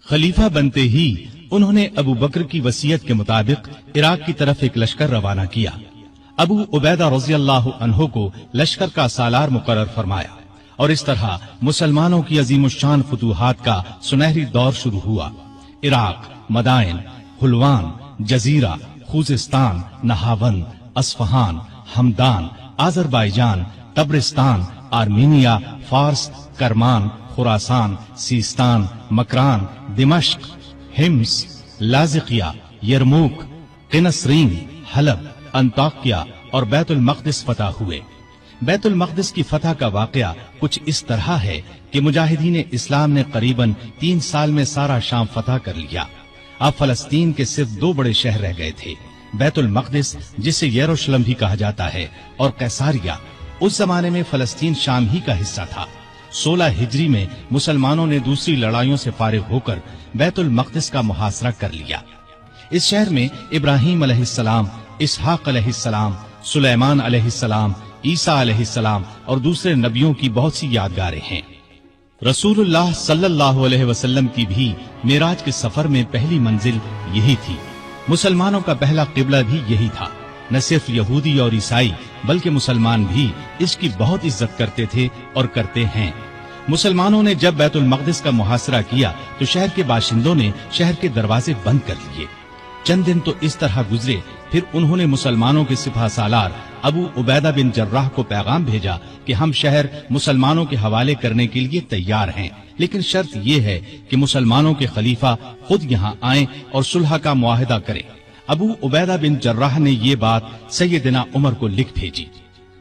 खलीफा बनते ही उन्होंने अबू बकर की वसीयत के मुताबिक इराक की तरफ एक लश्कर रवाना किया। अबू उबैदा रज़ियल्लाहु अन्हु को लश्कर का सालार मुकर्रर फरमाया और इस तरह मुसलमानों की अजीमुश्शान फुतूहात का सुनहरी दौर शुरू हुआ। Iraq, Madain, Hulwan, Jazira, Khuzistan, Nahavand, Isfahan, Hamadan, Azerbaijan, Tabaristan, Armenia, Fars, Kerman, Khorasan, Sistan, Makran, Dimashq, Hims, Latakia, Yarmouk, Qinnasrin, Halab, Antakya और बैतुल मक़दिस फतह हुए। बैतुल मक़दिस की फतह का वाक़या कुछ इस तरह है कि मुजाहिदीन इस्लाम ने करीबन 3 साल में सारा शाम फतह कर लिया। अब फलस्तीन के सिर्फ 2 बड़े शहर रह गए थे, बैतुल मक़दिस जिसे यरूशलेम भी कहा जाता है और कैसारिया। उस जमाने में फलस्तीन शाम ही का हिस्सा था। 16 हिजरी में मुसलमानों ने दूसरी लड़ाइयों से फारिग होकर बैतुल मक़दिस का मुहासरा कर लिया। इस शहर में इब्राहीम अलैहिस्सलाम, इसहाक अलैहिस्सलाम, सुलेमान अलैहिस्सलाम, ईसा अलैहिस्सलाम और दूसरे नबियों की बहुत सी यादगारें हैं। रसूलुल्लाह सल्लल्लाहु अलैहि वसल्लम की भी मेराज के सफर में पहली मंजिल यही थी। मुसलमानों का पहला किबला भी यही था। न सिर्फ यहूदी और ईसाई बल्कि मुसलमान भी इसकी बहुत इज्जत करते थे और करते हैं। मुसलमानों ने जब बैतुल मक़दिस का मुहासरा किया तो शहर के बाशिंदों ने शहर के दरवाजे बंद कर लिए। चंद दिन तो इस तरह गुजरे, फिर उन्होंने मुसलमानों के सिपह सालार अबू उबैदा बिन जर्राह को पैगाम भेजा कि हम शहर मुसलमानों के हवाले करने के लिए तैयार हैं, लेकिन शर्त यह है कि मुसलमानों के खलीफा खुद यहाँ आएं और सुलह का मुआहदा करें। अबू उबैदा बिन जर्राह ने ये बात सैयदना उमर को लिख भेजी।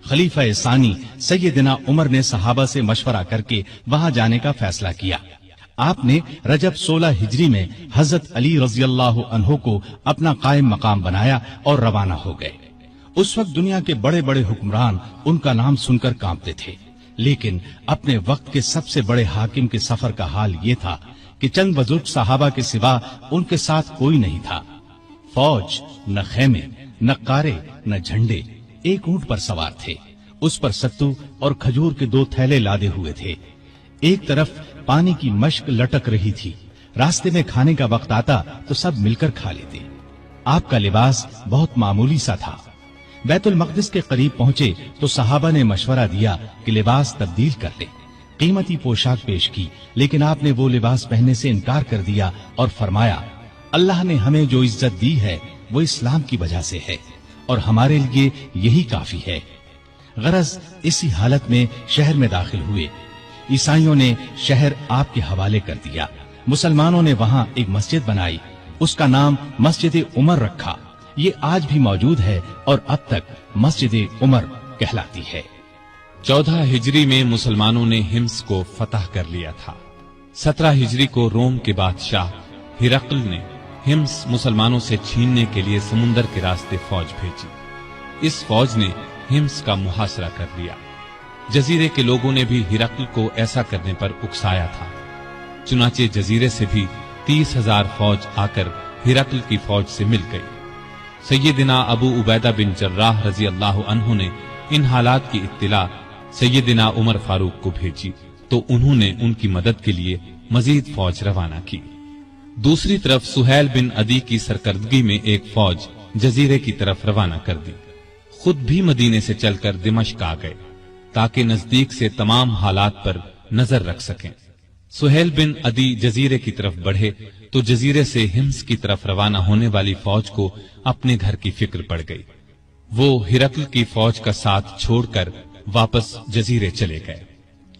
खलीफा सानी सैयदना उमर ने सहाबा से मशवरा करके वहां जाने का फैसला किया। आपने रजब 16 हिजरी में हजरत अली रज़ियल्लाहु अन्हु को अपना कायम मकाम बनाया और रवाना हो गए। उस वक्त दुनिया के बड़े बड़े हुक्मरान उनका नाम सुनकर कांपते थे, लेकिन अपने वक्त के सबसे बड़े हाकिम के सफर का हाल ये था कि चंद बुजुर्ग सहाबा के सिवा उनके साथ कोई नहीं था। फौज, न खेमे, न कारे, न झंडे, एक ऊंट पर सवार थे। उस पर सत्तू और खजूर के 2 थैले लादे हुए थे। एक तरफ पानी की मश्क लटक रही थी। रास्ते में खाने का वक्त आता तो सब मिलकर खा लेते। आपका लिबास बहुत मामूली सा था। बैतुल मक़दिस के करीब पहुंचे तो सहाबा ने मशवरा दिया कि लिबास तब्दील कर ले। कीमती पोशाक पेश की, लेकिन आपने वो लिबास पहनने से इनकार कर दिया और फरमाया, अल्लाह ने हमें जो इज्जत दी है वो इस्लाम की वजह से है और हमारे लिए यही काफी है। गरज इसी हालत में शहर में दाखिल हुए। ईसाइयों ने शहर आपके हवाले कर दिया। मुसलमानों ने वहां एक मस्जिद बनाई, उसका नाम मस्जिद उमर रखा। ये आज भी मौजूद है और अब तक मस्जिद उमर कहलाती है। 14 हिजरी में मुसलमानों ने हिम्स को फतह कर लिया था। 17 हिजरी को रोम के बादशाह हिरक्ल ने हिम्स मुसलमानों से छीनने के लिए समुंदर के रास्ते फौज भेजी। इस फौज ने हिम्स का मुहासरा कर लिया। जजीरे के लोगों ने भी हिरक्ल को ऐसा करने पर उकसाया था। चुनाचे जजीरे से भी 30,000 फौज आकर हिरक्ल की फौज से मिल गई। सैयदना अबू उबैदा बिन जर्राह रजी अल्लाह अन्हु ने इन हालात की इत्तिला सैयदना उमर फारूक को भेजी तो उन्होंने उनकी मदद के लिए मजीद फौज रवाना की। दूसरी तरफ सुहैल बिन अदी की सरकर्दगी में एक फौज जजीरे की तरफ रवाना कर दी। खुद भी मदीने से चलकर दिमश्क आ गए ताकि नजदीक से तमाम हालात पर नजर रख सकें। सुहैल बिन अदी जजीरे की तरफ बढ़े तो जजीरे से हिम्स की तरफ रवाना होने वाली फौज को अपने घर की फिक्र पड़ गई। वो हिरक्ल की फौज का साथ छोड़कर वापस जजीरे चले गए।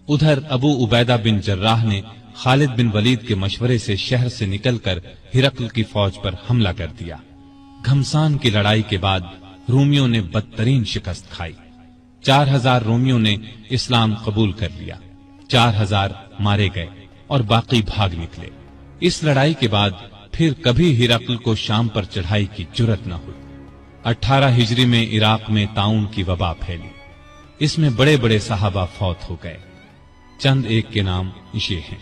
उधर अबू उबैदा बिन जर्राह ने खालिद बिन वलीद के मशवरे से शहर से निकलकर हिरक्ल की फौज पर हमला कर दिया। घमसान की लड़ाई के बाद रोमियों ने बदतरीन शिकस्त खाई। 4000 रोमियों ने इस्लाम कबूल कर लिया, 4000 मारे गए और बाकी भाग निकले। इस लड़ाई के बाद फिर कभी हिरक्ल को शाम पर चढ़ाई की जुर्रत न हुई। 18 हिजरी में इराक में ताउन की वबा फैली। इसमें बड़े बड़े सहाबा फौत हो गए। चंद एक के नाम ये हैं।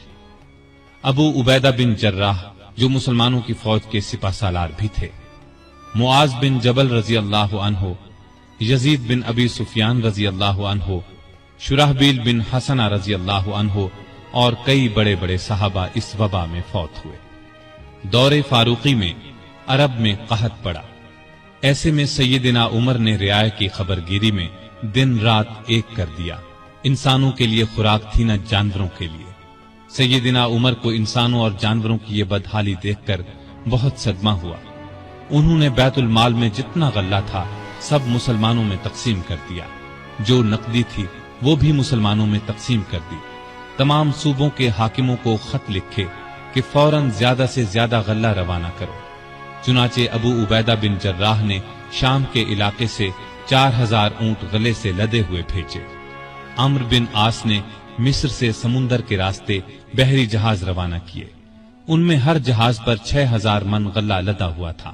अबू उबैदा बिन जर्राह जो मुसलमानों की फौज के सिपा सालार भी थे, मुआज बिन जबल रजी अल्लाह अन्हो, यजीद बिन अबी सुफियान रजी अल्लाह अन्हो, शुराहबील बिन हसना रजी अल्लाह अन्हो, اور کئی بڑے بڑے صحابہ اس وبا میں فوت ہوئے۔ دور فاروقی میں عرب میں قحط پڑا۔ ایسے میں سیدنا عمر نے رعایا کی خبرگیری میں دن رات ایک کر دیا۔ انسانوں کے لیے خوراک تھی نہ جانوروں کے لیے۔ سیدنا عمر کو انسانوں اور جانوروں کی یہ بدحالی دیکھ کر بہت صدمہ ہوا۔ انہوں نے بیت المال میں جتنا غلہ تھا سب مسلمانوں میں تقسیم کر دیا، جو نقدی تھی وہ بھی مسلمانوں میں تقسیم کر دی۔ تمام صوبوں کے حاکموں کو خط لکھے کہ فوراً زیادہ سے زیادہ غلہ روانہ کرو۔ چنانچہ ابو عبیدہ بن جراح نے شام کے علاقے سے 4000 اونٹ غلے سے لدے ہوئے بھیجے۔ عمرو بن عاص نے مصر سے سمندر کے راستے بحری جہاز روانہ کیے۔ ان میں ہر جہاز پر 6000 من غلہ لدا ہوا تھا۔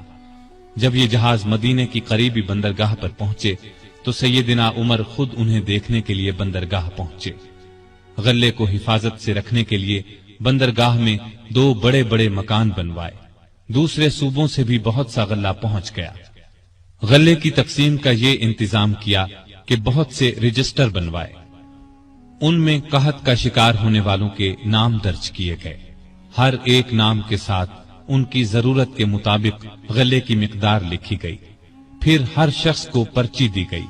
جب یہ جہاز مدینے کی قریبی بندرگاہ پر پہنچے تو سیدنا عمر خود انہیں دیکھنے کے لیے بندرگاہ پہنچے۔ غلے کو حفاظت سے رکھنے کے لیے بندرگاہ میں 2 بڑے بڑے مکان بنوائے۔ دوسرے صوبوں سے بھی بہت سا غلہ پہنچ گیا۔ غلے کی تقسیم کا یہ انتظام کیا کہ بہت سے رجسٹر بنوائے۔ ان میں قحط کا شکار ہونے والوں کے نام درج کیے گئے۔ ہر ایک نام کے ساتھ ان کی ضرورت کے مطابق غلے کی مقدار لکھی گئی۔ پھر ہر شخص کو پرچی دی گئی،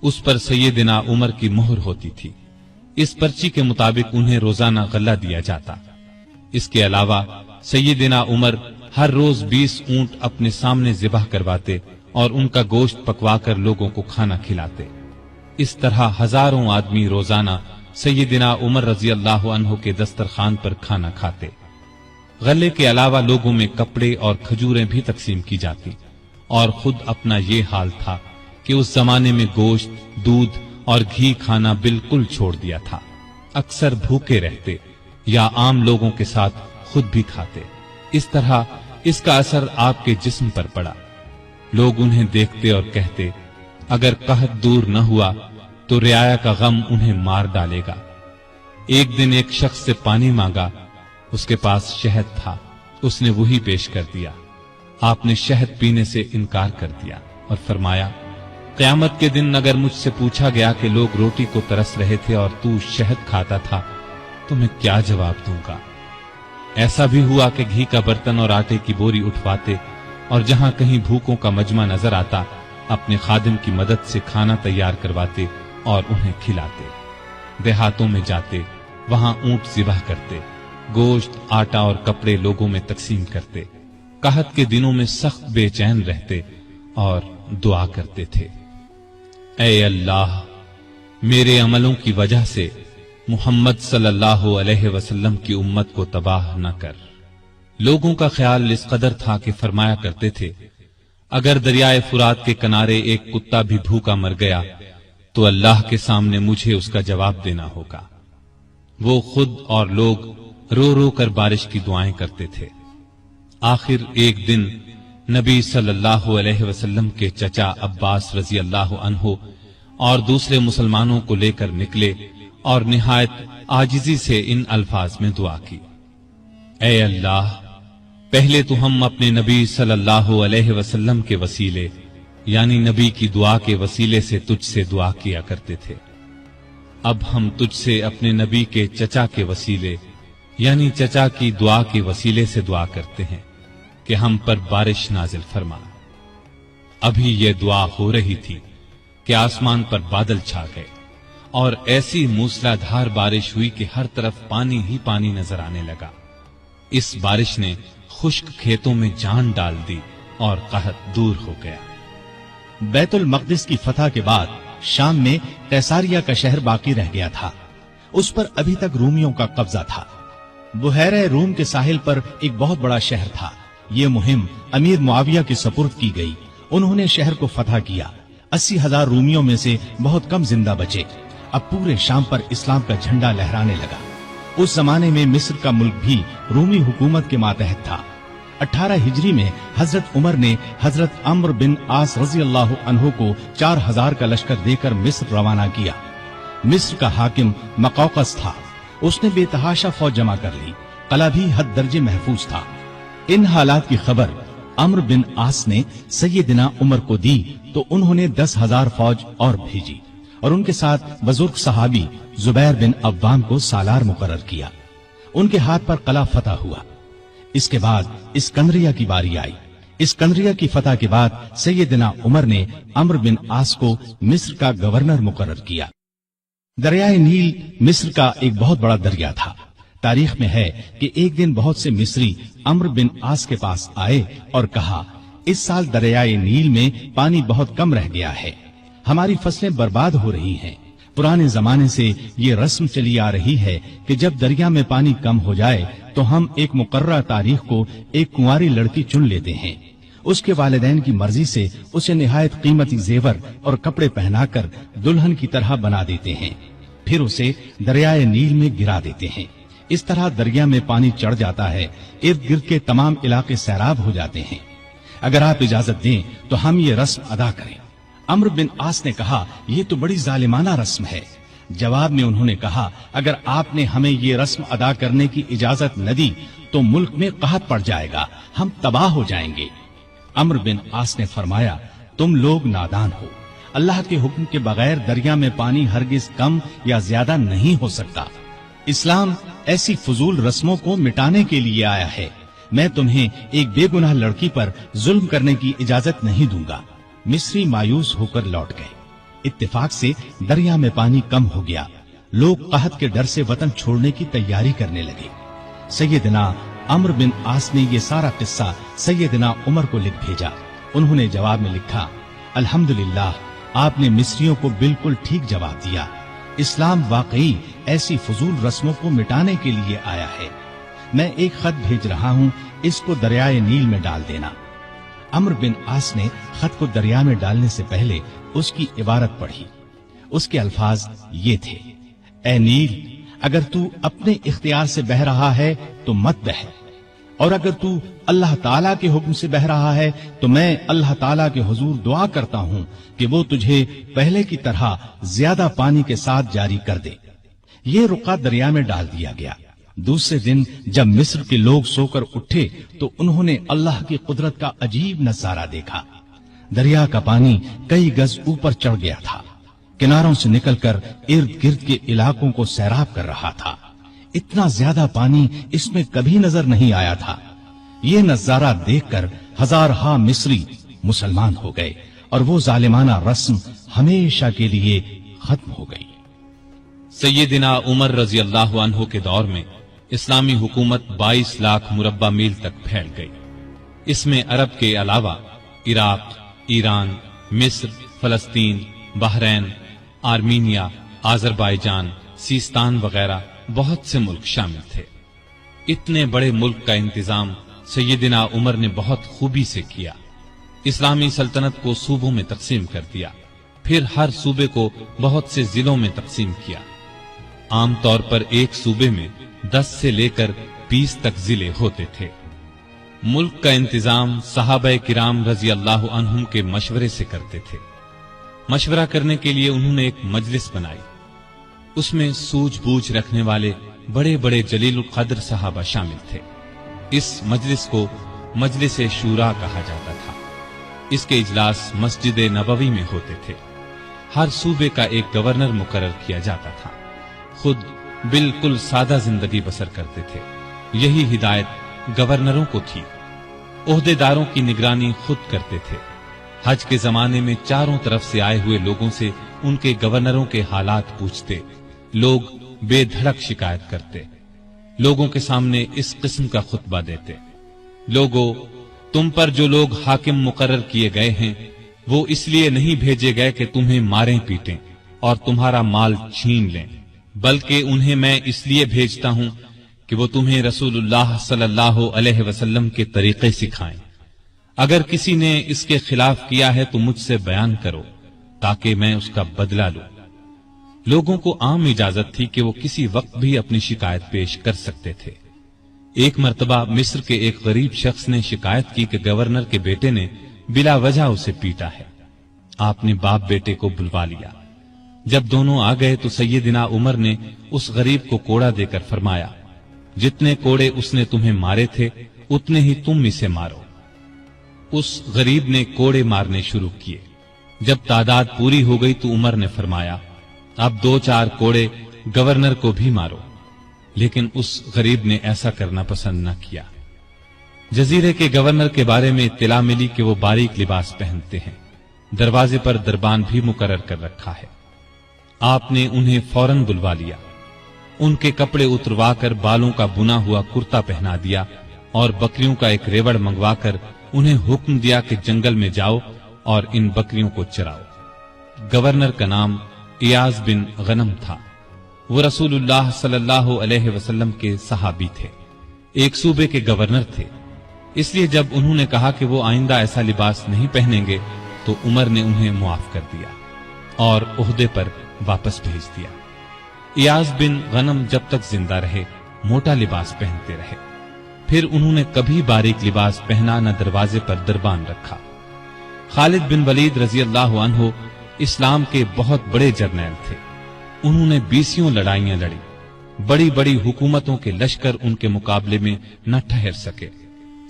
اس پر سیدنا عمر کی مہر ہوتی تھی۔ اس پرچی کے مطابق انہیں روزانہ غلہ دیا جاتا۔ اس کے علاوہ سیدنا عمر ہر روز 20 اونٹ اپنے سامنے ذبح کرواتے اور ان کا گوشت پکوا کر لوگوں کو کھانا کھلاتے۔ اس طرح ہزاروں آدمی روزانہ سیدنا عمر رضی اللہ عنہ کے دسترخوان پر کھانا کھاتے۔ غلے کے علاوہ لوگوں میں کپڑے اور کھجوریں بھی تقسیم کی جاتی، اور خود اپنا یہ حال تھا کہ اس زمانے میں گوشت، دودھ اور گھی کھانا بالکل چھوڑ دیا تھا۔ اکثر بھوکے رہتے یا عام لوگوں کے ساتھ خود بھی کھاتے۔ اس طرح اس کا اثر آپ کے جسم پر پڑا۔ لوگ انہیں دیکھتے اور کہتے، اگر قحط دور نہ ہوا تو رعایا کا غم انہیں مار ڈالے گا۔ ایک دن ایک شخص سے پانی مانگا، اس کے پاس شہد تھا، اس نے وہی پیش کر دیا۔ آپ نے شہد پینے سے انکار کر دیا اور فرمایا، قیامت کے دن اگر مجھ سے پوچھا گیا کہ لوگ روٹی کو ترس رہے تھے اور تو شہد کھاتا تھا تو میں کیا جواب دوں گا؟ ایسا بھی ہوا کہ گھی کا برتن اور آٹے کی بوری اٹھواتے اور جہاں کہیں بھوکوں کا مجمع نظر آتا اپنے خادم کی مدد سے کھانا تیار کرواتے اور انہیں کھلاتے۔ دیہاتوں میں جاتے، وہاں اونٹ ذبح کرتے، گوشت، آٹا اور کپڑے لوگوں میں تقسیم کرتے۔ قحط کے دنوں میں سخت بے چین رہتے اور دعا کرتے تھے، اے اللہ، میرے عملوں کی وجہ سے محمد صلی اللہ علیہ وسلم کی امت کو تباہ نہ کر۔ لوگوں کا خیال اس قدر تھا کہ فرمایا کرتے تھے، اگر دریائے فرات کے کنارے ایک کتا بھی بھوکا مر گیا تو اللہ کے سامنے مجھے اس کا جواب دینا ہوگا۔ وہ خود اور لوگ رو رو کر بارش کی دعائیں کرتے تھے۔ آخر ایک دن نبی صلی اللہ علیہ وسلم کے چچا عباس رضی اللہ عنہ اور دوسرے مسلمانوں کو لے کر نکلے اور نہایت عاجزی سے ان الفاظ میں دعا کی، اے اللہ، پہلے تو ہم اپنے نبی صلی اللہ علیہ وسلم کے وسیلے یعنی نبی کی دعا کے وسیلے سے تجھ سے دعا کیا کرتے تھے، اب ہم تجھ سے اپنے نبی کے چچا کے وسیلے یعنی چچا کی دعا کے وسیلے سے دعا کرتے ہیں کہ ہم پر بارش نازل فرما۔ ابھی یہ دعا ہو رہی تھی کہ آسمان پر بادل چھا گئے اور ایسی موسلا دھار بارش ہوئی کہ ہر طرف پانی ہی پانی نظر آنے لگا۔ اس بارش نے خشک کھیتوں میں جان ڈال دی اور قحط دور ہو گیا۔ بیت المقدس کی فتح کے بعد شام میں قیصاریہ کا شہر باقی رہ گیا تھا، اس پر ابھی تک رومیوں کا قبضہ تھا۔ بحیرہ روم کے ساحل پر ایک بہت بڑا شہر تھا۔ یہ مہم امیر معاویہ کے سپرد کی گئی۔ انہوں نے شہر کو فتح کیا۔ 80,000 رومیوں میں سے بہت کم زندہ بچے۔ اب پورے شام پر اسلام کا جھنڈا لہرانے لگا۔ اس زمانے میں مصر کا ملک بھی رومی حکومت کے ماتحت تھا۔ 18 ہجری میں حضرت عمر نے حضرت عمرو بن عاص رضی اللہ عنہ کو 4000 کا لشکر دے کر مصر روانہ کیا۔ مصر کا حاکم مقوقس تھا، اس نے بے تحاشا فوج جمع کر لی، قلعہ بھی حد درجے محفوظ تھا۔ ان حالات کی خبر عمرو بن عاص نے سیدنا عمر کو دی تو انہوں نے 10,000 فوج اور بھیجی اور ان کے ساتھ بزرگ صحابی زبیر بن عوام کو سالار مقرر کیا۔ उनके हाथ पर कला फतह हुआ। इसके बाद इस्कंदरिया की बारी आई। इस्कंदरिया की फतह के बाद सैयदना उमर ने अम्र बिन आस को मिस्र का गवर्नर मुकर्रर किया। दरियाए नील मिस्र का एक बहुत बड़ा दरिया था। तारीख में है कि एक दिन बहुत से मिस्री अम्र बिन आस के पास आए और कहा, इस साल दरियाए नील में पानी बहुत कम रह गया है, हमारी फसलें बर्बाद हो रही हैं। पुराने जमाने से ये रस्म चली आ रही है कि जब दरिया में पानी कम हो जाए तो हम एक मुकर्रर तारीख को एक कुंवारी लड़की चुन लेते हैं। उसके वालिदैन की मर्जी से उसे निहायत कीमती जेवर और कपड़े पहनाकर दुल्हन की तरह बना देते हैं, फिर उसे दरियाए नील में गिरा देते हैं। इस तरह दरिया में पानी चढ़ जाता है, इर्द गिर्द के तमाम इलाके सैराब हो जाते हैं। अगर आप इजाजत दें तो हम ये रस्म अदा करें। अम्र बिन आस ने कहा, ये तो बड़ी जालिमाना रस्म है। जवाब में उन्होंने कहा, अगर आपने हमें ये रस्म अदा करने की इजाजत न दी तो मुल्क में कहत पड़ जाएगा, हम तबाह हो जाएंगे। अम्र बिन आस ने फरमाया, तुम लोग नादान हो, अल्लाह के हुक्म के बगैर दरिया में पानी हरगिज कम या ज्यादा नहीं हो सकता। इस्लाम ऐसी फजूल रस्मों को मिटाने के लिए आया है। मैं तुम्हें एक बेगुनाह लड़की पर जुल्म करने की इजाजत नहीं दूंगा। मिस्री मायूस होकर लौट गए। इत्तेफाक से दरिया में पानी कम हो गया। लोग कहत के डर से वतन छोड़ने की तैयारी करने लगे। सैयदना अम्र बिन आस ने ये सारा किस्सा सैयदना उमर को लिख भेजा। उन्होंने जवाब में लिखा, अल्हम्दुलिल्लाह, आपने मिस्रियों को बिल्कुल ठीक जवाब दिया। इस्लाम वाकई ऐसी फजूल रस्मों को मिटाने के लिए आया है। मैं एक खत भेज रहा हूँ, इसको दरियाए नील में डाल देना। अम्र बिन आस ने खत को दरिया में डालने से पहले उसकी इबारत पढ़ी। उसके अल्फाज ये थे, ए नील, अगर तू अपने इख्तियार से बह रहा है तो मत बह, और अगर तू अल्लाह ताला के हुक्म से बह रहा है तो मैं अल्लाह ताला के हुजूर दुआ करता हूँ कि वो तुझे पहले की तरह ज्यादा पानी के साथ जारी कर दे। ये रुका दरिया में डाल दिया गया। दूसरे दिन जब मिस्र के लोग सोकर उठे तो उन्होंने अल्लाह की कुदरत का अजीब नजारा देखा। दरिया का पानी कई गज ऊपर चढ़ गया था, किनारों से निकलकर इर्द गिर्द के इलाकों को सैराब कर रहा था। इतना ज्यादा पानी इसमें कभी नजर नहीं आया था। ये नजारा देखकर हजारहा मिस्री मुसलमान हो गए और वो जालिमाना रस्म हमेशा के लिए खत्म हो गई। सैयदना उमर रजी अल्लाह अन्हु के दौर में इस्लामी हुकूमत 22 लाख मुरब्बा मील तक फैल गई। इसमें अरब के अलावा इराक, ईरान, मिस्र, फलस्तीन, बहरैन, आर्मीनिया, आजरबाईजान, सीस्तान वगैरह बहुत से मुल्क शामिल थे। इतने बड़े मुल्क का इंतजाम सैयदना उमर ने बहुत खूबी से किया। इस्लामी सल्तनत को सूबों में तकसीम कर दिया, फिर हर सूबे को बहुत से जिलों में तकसीम किया। आमतौर पर एक सूबे में 10 से लेकर 20 तक जिले होते थे। मुल्क का इंतजाम सहाबाए किराम रजी अल्लाह अन्हुम के मशवरे से करते थे। मशवरा करने के लिए उन्होंने एक मजलिस बनाई। उसमें सूझबूझ रखने वाले बड़े बड़े जलीलुल कद्र सहाबा शामिल थे। इस मजलिस को मजलिस शूरा कहा जाता था। इसके इजलास मस्जिद नबवी में होते थे। हर सूबे का एक गवर्नर मुकर्रर किया जाता था। खुद बिल्कुल सादा जिंदगी बसर करते थे। यही हिदायत गवर्नरों को थी। ओहदेदारों की निगरानी खुद करते थे। हज के जमाने में चारों तरफ से आए हुए लोगों से उनके गवर्नरों के हालात पूछते। लोग बेधड़क शिकायत करते। लोगों के सामने इस किस्म का खुतबा देते, लोगों, तुम पर जो लोग हाकिम मुकर्रर किए गए हैं वो इसलिए नहीं भेजे गए कि तुम्हें मारें पीटें और तुम्हारा माल छीन लें, बल्कि उन्हें मैं इसलिए भेजता हूं कि वो तुम्हें रसूलुल्लाह सल्लल्लाहु अलैहि वसल्लम के तरीके सिखाएं। अगर किसी ने इसके खिलाफ किया है तो मुझसे बयान करो ताकि मैं उसका बदला लूं। लोगों को आम इजाजत थी कि वो किसी वक्त भी अपनी शिकायत पेश कर सकते थे। एक मर्तबा मिस्र के एक गरीब शख्स ने शिकायत की कि गवर्नर के बेटे ने बिला वजह उसे पीटा है। आपने बाप बेटे को बुलवा लिया। जब दोनों आ गए तो सैयदना उमर ने उस गरीब को कोड़ा देकर फरमाया, जितने कोड़े उसने तुम्हें मारे थे उतने ही तुम इसे मारो। उस गरीब ने कोड़े मारने शुरू किए। जब तादाद पूरी हो गई तो उमर ने फरमाया, अब 2-4 कोड़े गवर्नर को भी मारो। لیکن اس غریب نے ایسا کرنا پسند نہ کیا۔ جزیرے کے گورنر کے بارے میں اطلاع ملی کہ وہ باریک لباس پہنتے ہیں، دروازے پر دربان بھی مقرر کر رکھا ہے۔ آپ نے انہیں فوراً بلوا لیا، ان کے کپڑے اتروا کر بالوں کا بنا ہوا کرتا پہنا دیا اور بکریوں کا ایک ریوڑ منگوا کر انہیں حکم دیا کہ جنگل میں جاؤ اور ان بکریوں کو چراؤ۔ گورنر کا نام ایاز بن غنم تھا، وہ رسول اللہ صلی اللہ علیہ وسلم کے صحابی تھے، ایک صوبے کے گورنر تھے، اس لیے جب انہوں نے کہا کہ وہ آئندہ ایسا لباس نہیں پہنیں گے تو عمر نے انہیں معاف کر دیا اور عہدے پر واپس بھیج دیا۔ ایاز بن غنم جب تک زندہ رہے موٹا لباس پہنتے رہے، پھر انہوں نے کبھی باریک لباس پہنا نہ دروازے پر دربان رکھا۔ خالد بن ولید رضی اللہ عنہ اسلام کے بہت بڑے جرنیل تھے، انہوں نے 20 لڑائیاں لڑی، بڑی بڑی حکومتوں کے لشکر ان کے مقابلے میں نہ ٹھہر سکے۔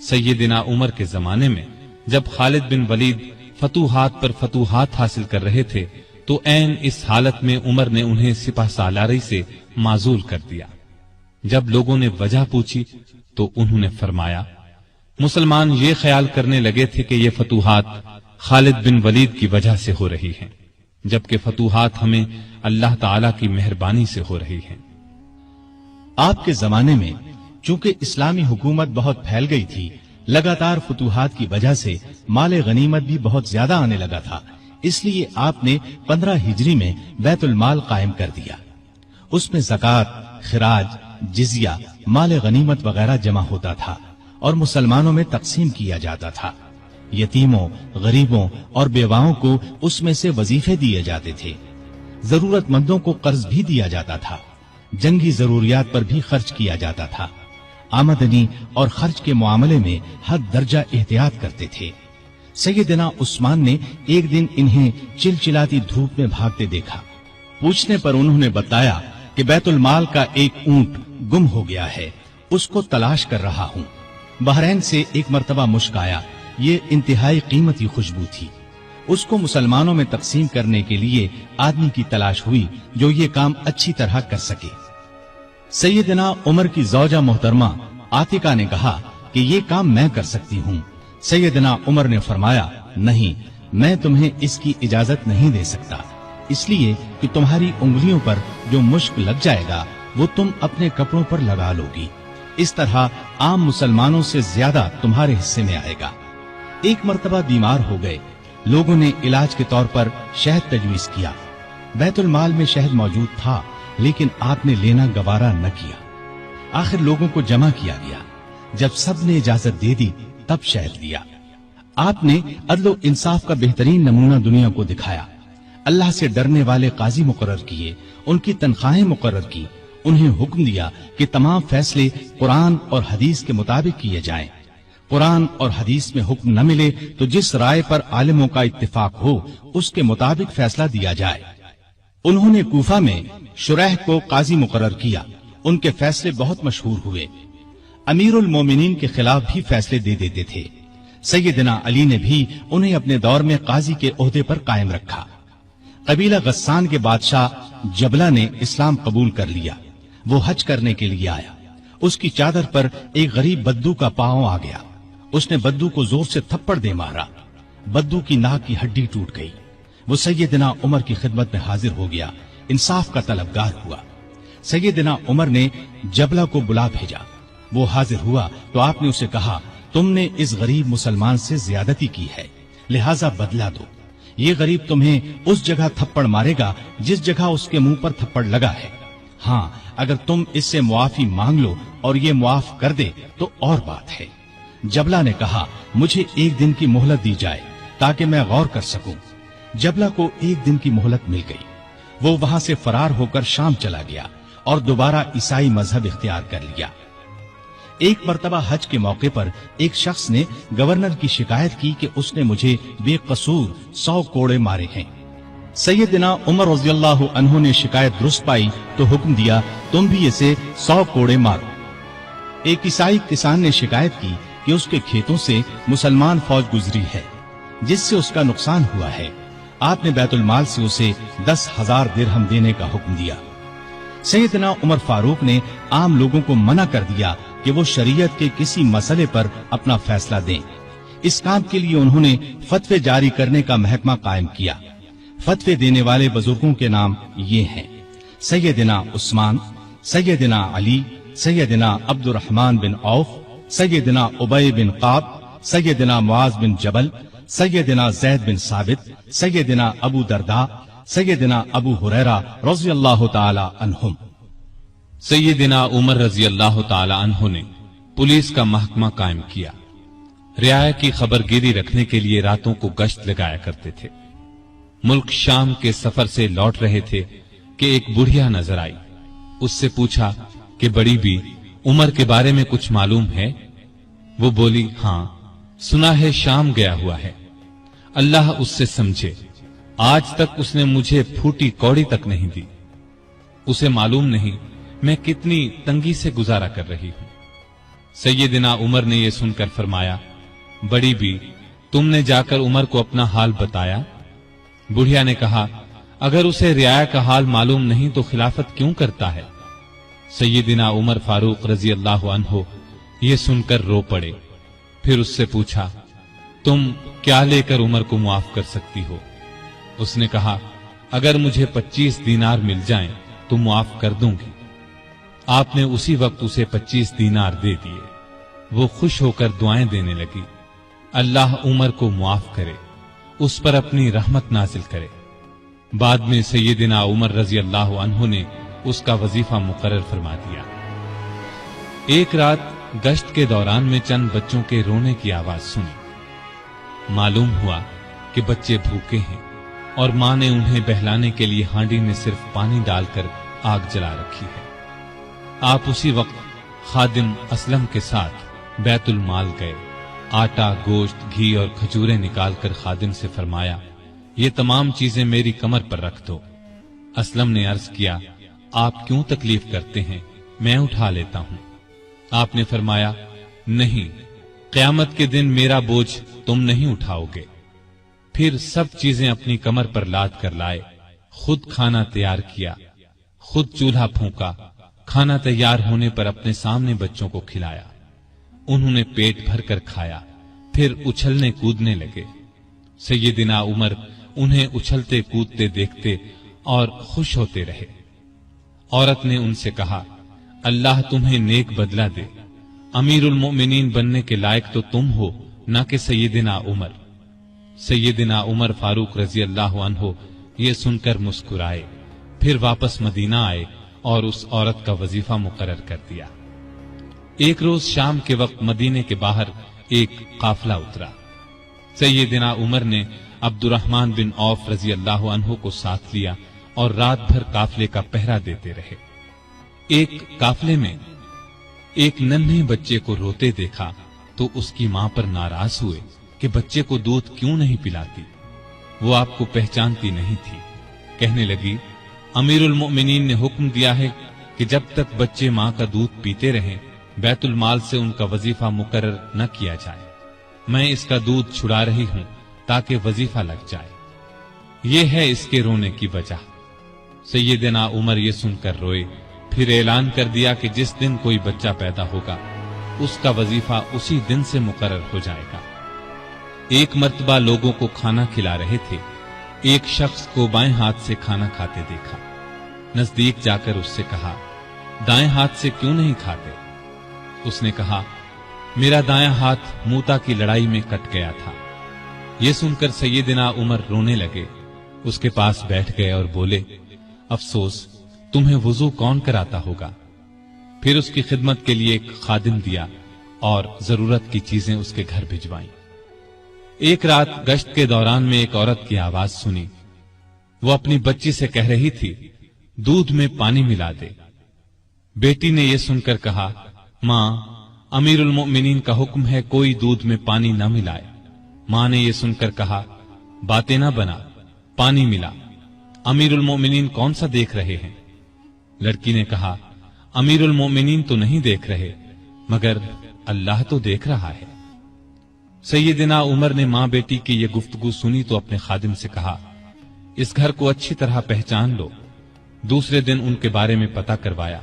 سیدنا عمر کے زمانے میں جب خالد بن ولید فتوحات پر فتوحات حاصل کر رہے تھے تو عین اس حالت میں عمر نے انہیں سپہ سالاری سے معزول کر دیا۔ جب لوگوں نے وجہ پوچھی تو انہوں نے فرمایا، مسلمان یہ خیال کرنے لگے تھے کہ یہ فتوحات خالد بن ولید کی وجہ سے ہو رہی ہیں، جبکہ فتوحات ہمیں اللہ تعالی کی مہربانی سے ہو رہی ہیں۔ آپ کے زمانے میں چونکہ اسلامی حکومت بہت پھیل گئی تھی، لگاتار فتوحات کی وجہ سے مال غنیمت بھی بہت زیادہ آنے لگا تھا، اس لیے آپ نے 15 ہجری میں بیت المال قائم کر دیا۔ اس میں زکوٰۃ، خراج، جزیہ، مال غنیمت وغیرہ جمع ہوتا تھا اور مسلمانوں میں تقسیم کیا جاتا تھا۔ یتیموں، غریبوں اور بیواؤں کو اس میں سے وظیفے دیے جاتے تھے، ضرورت مندوں کو قرض بھی دیا جاتا تھا، جنگی ضروریات پر بھی خرچ کیا جاتا تھا۔ آمدنی اور خرچ کے معاملے میں حد درجہ احتیاط کرتے تھے۔ سیدنا عثمان نے ایک دن انہیں چلچلاتی دھوپ میں بھاگتے دیکھا، پوچھنے پر انہوں نے بتایا کہ بیت المال کا ایک اونٹ گم ہو گیا ہے، اس کو تلاش کر رہا ہوں۔ بحرین سے ایک مرتبہ مشک آیا، یہ انتہائی قیمتی خوشبو تھی، اس کو مسلمانوں میں تقسیم کرنے کے لیے آدمی کی تلاش ہوئی جو یہ کام اچھی طرح کر سکے۔ سیدنا عمر کی زوجہ محترمہ عاتقہ نے کہا کہ یہ کام میں کر سکتی ہوں۔ سیدنا عمر نے فرمایا، نہیں، میں تمہیں اس کی اجازت نہیں دے سکتا، اس لیے کہ تمہاری انگلیوں پر جو مشک لگ جائے گا وہ تم اپنے کپڑوں پر لگا لو گی، اس طرح عام مسلمانوں سے زیادہ تمہارے حصے میں آئے گا۔ ایک مرتبہ بیمار ہو گئے، لوگوں نے علاج کے طور پر شہد تجویز کیا۔ بیت المال میں شہد موجود تھا لیکن آپ نے لینا گوارا نہ کیا۔ آخر لوگوں کو جمع کیا گیا، جب سب نے اجازت دے دی تب شہد لیا۔ آپ نے عدل و انصاف کا بہترین نمونہ دنیا کو دکھایا، اللہ سے ڈرنے والے قاضی مقرر کیے، ان کی تنخواہیں مقرر کی، انہیں حکم دیا کہ تمام فیصلے قرآن اور حدیث کے مطابق کیے جائیں۔ قرآن اور حدیث میں حکم نہ ملے تو جس رائے پر عالموں کا اتفاق ہو اس کے مطابق فیصلہ دیا جائے۔ انہوں نے کوفہ میں شریح کو قاضی مقرر کیا، ان کے فیصلے بہت مشہور ہوئے۔ امیر المومنین کے خلاف بھی فیصلے دے دیتے تھے۔ سیدنا علی نے بھی انہیں اپنے دور میں قاضی کے عہدے پر قائم رکھا۔ قبیلہ غسان کے بادشاہ جبلہ نے اسلام قبول کر لیا، وہ حج کرنے کے لیے آیا، اس کی چادر پر ایک غریب بدو کا پاؤں آ گیا، اس نے بدو کو زور سے تھپڑ دے مارا، بدو کی ناک کی ہڈی ٹوٹ گئی۔ وہ سیدنا عمر کی خدمت میں حاضر ہو گیا، انصاف کا طلبگار ہوا۔ سیدنا عمر نے جبلہ کو بلا بھیجا، وہ حاضر ہوا تو آپ نے اسے کہا، تم نے اس غریب مسلمان سے زیادتی کی ہے، لہذا بدلہ دو۔ یہ غریب تمہیں اس جگہ تھپڑ مارے گا جس جگہ اس کے منہ پر تھپڑ لگا ہے، ہاں اگر تم اس سے معافی مانگ لو اور یہ معاف کر دے تو اور بات ہے۔ جبلہ نے کہا، مجھے ایک دن کی مہلت دی جائے تاکہ میں غور کر سکوں۔ جبلہ کو ایک دن کی مہلت مل گئی، وہ وہاں سے فرار ہو کر شام چلا گیا اور دوبارہ عیسائی مذہب اختیار کر لیا۔ ایک مرتبہ حج کے موقع پر ایک شخص نے گورنر کی شکایت کی کہ اس نے مجھے بے قصور 100 کوڑے مارے ہیں۔ سیدنا عمر رضی اللہ عنہ نے شکایت درست پائی تو حکم دیا، تم بھی اسے 100 کوڑے مارو۔ ایک عیسائی کسان نے شکایت کی کہ اس کے کھیتوں سے مسلمان فوج گزری ہے جس سے اس کا نقصان ہوا ہے۔ آپ نے بیت المال سے اسے 10,000 درہم دینے کا حکم دیا۔ सैयदना उमर फारूक ने आम लोगों को मना कर दिया कि वो शरीयत के किसी मसले पर अपना फैसला दें। इस काम के लिए उन्होंने फतवे जारी करने का महकमा कायम किया। फतवे देने वाले बुजुर्गों के नाम ये हैं: सैयदना उस्मान, सैयदना अली, सैयदना अब्दुर्रहमान बिन औफ, सैयदना उबय बिन काब, सैयदना मुआज बिन जबल, सैयदना जैद बिन साबित, सैयदना अबू दरदा, सैयदना अबू हुरैरा रज़ियल्लाहु ताला अन्हुम। सैयदना उमर रजी अल्लाह ताला अन्हु ने पुलिस का महकमा कायम किया। रियाया की खबरगिरी रखने के लिए रातों को गश्त लगाया करते थे। मुल्क शाम के सफर से लौट रहे थे कि एक बुढ़िया नजर आई। उससे पूछा कि बड़ी बी, उमर के बारे में कुछ मालूम है? वो बोली, हां, सुना है शाम गया हुआ है। अल्लाह उससे समझे, आज तक उसने मुझे फूटी कौड़ी तक नहीं दी। उसे मालूम नहीं मैं कितनी तंगी से गुजारा कर रही हूं। सैयदना उमर ने यह सुनकर फरमाया, बड़ी बी, तुमने जाकर उमर को अपना हाल बताया? बुढ़िया ने कहा, अगर उसे रियाया का हाल मालूम नहीं तो खिलाफत क्यों करता है? सैयदना उमर फारूक रजी अल्लाह अन्हु ये सुनकर रो पड़े। फिर उससे पूछा, तुम क्या लेकर उमर को मुआफ कर सकती हो? उसने कहा, अगर मुझे 25 दीनार मिल जाएं तो मुआफ कर दूंगी। आपने उसी वक्त उसे 25 दीनार दे दिए। वो खुश होकर दुआएं देने लगी, अल्लाह उमर को मुआफ करे, उस पर अपनी रहमत नाजिल करे। बाद में सैयदना उमर रजी अल्लाह अन्हु ने उसका वजीफा मुकर्रर फरमा दिया। एक रात गश्त के दौरान में चंद बच्चों के रोने की आवाज सुनी। मालूम हुआ कि बच्चे भूखे हैं और मां ने उन्हें बहलाने के लिए हांडी में सिर्फ पानी डालकर आग जला रखी है। आप उसी वक्त खादिम असलम के साथ बैतुल माल गए। आटा, गोश्त, घी और खजूरें निकालकर खादिम से फरमाया, ये तमाम चीजें मेरी कमर पर रख दो। असलम ने अर्ज किया, आप क्यों तकलीफ करते हैं, मैं उठा लेता हूं। आपने फरमाया, नहीं, क़यामत के दिन मेरा बोझ तुम नहीं उठाओगे। फिर सब चीजें अपनी कमर पर लाद कर लाए। खुद खाना तैयार किया, खुद चूल्हा फूंका। खाना तैयार होने पर अपने सामने बच्चों को खिलाया। उन्होंने पेट भर कर खाया, फिर उछलने कूदने लगे। सैयदना उमर उन्हें उछलते कूदते देखते और खुश होते रहे। औरत ने उनसे कहा, अल्लाह तुम्हें नेक बदला दे। अमीरुल मोमिनीन बनने के लायक तो तुम हो, न कि सैयदना उमर। सैयदना उमर फारूक रजी अल्लाह अन्हु ये सुनकर मुस्कुराए, फिर वापस मदीना आए और उस औरत का वजीफा मुकर्रर कर दिया। एक रोज शाम के वक्त मदीने के बाहर एक काफिला उतरा। सैयदना उमर ने अब्दुर्रहमान बिन औफ रजी अल्लाह अन्हु को साथ लिया और रात भर काफिले का पहरा देते रहे। एक काफिले में एक नन्हे बच्चे को रोते देखा तो उसकी मां पर नाराज हुए कि बच्चे को दूध क्यों नहीं पिलाती। वो आपको पहचानती नहीं थी। कहने लगी, अमीरुल मोमिनीन ने हुक्म दिया है कि जब तक बच्चे मां का दूध पीते रहें बैतुल माल से उनका वजीफा मुकर्रर न किया जाए। मैं इसका दूध छुड़ा रही हूं ताकि वजीफा लग जाए। ये है इसके रोने की वजह। सैयदना उमर ये सुनकर रोए, फिर ऐलान कर दिया कि जिस दिन कोई बच्चा पैदा होगा उसका वजीफा उसी दिन से मुकर्रर हो जाएगा। एक मर्तबा लोगों को खाना खिला रहे थे। एक शख्स को बाएं हाथ से खाना खाते देखा। नजदीक जाकर उससे कहा, दाएं हाथ से क्यों नहीं खाते? उसने कहा, मेरा दायां हाथ मूता की लड़ाई में कट गया था। यह सुनकर सैयदना उमर रोने लगे। उसके पास बैठ गए और बोले, अफसोस, तुम्हें वुजू कौन कराता होगा? फिर उसकी खिदमत के लिए एक खादिम दिया और जरूरत की चीजें उसके घर भिजवाईं। एक रात गश्त के दौरान में एक औरत की आवाज सुनी। वो अपनी बच्ची से कह रही थी, दूध में पानी मिला दे। बेटी ने यह सुनकर कहा, मां, अमीरुल मोमिनीन का हुक्म है कोई दूध में पानी न मिलाए। मां ने यह सुनकर कहा, बातें ना बना, पानी मिला। अमीरुल मोमिनीन कौन सा देख रहे हैं? लड़की ने कहा, अमीरुल मोमिनीन तो नहीं देख रहे, मगर अल्लाह तो देख रहा है। सैयदना उमर ने मां बेटी की यह गुफ्तगू सुनी तो अपने खादिम से कहा, इस घर को अच्छी तरह पहचान लो। दूसरे दिन उनके बारे में पता करवाया।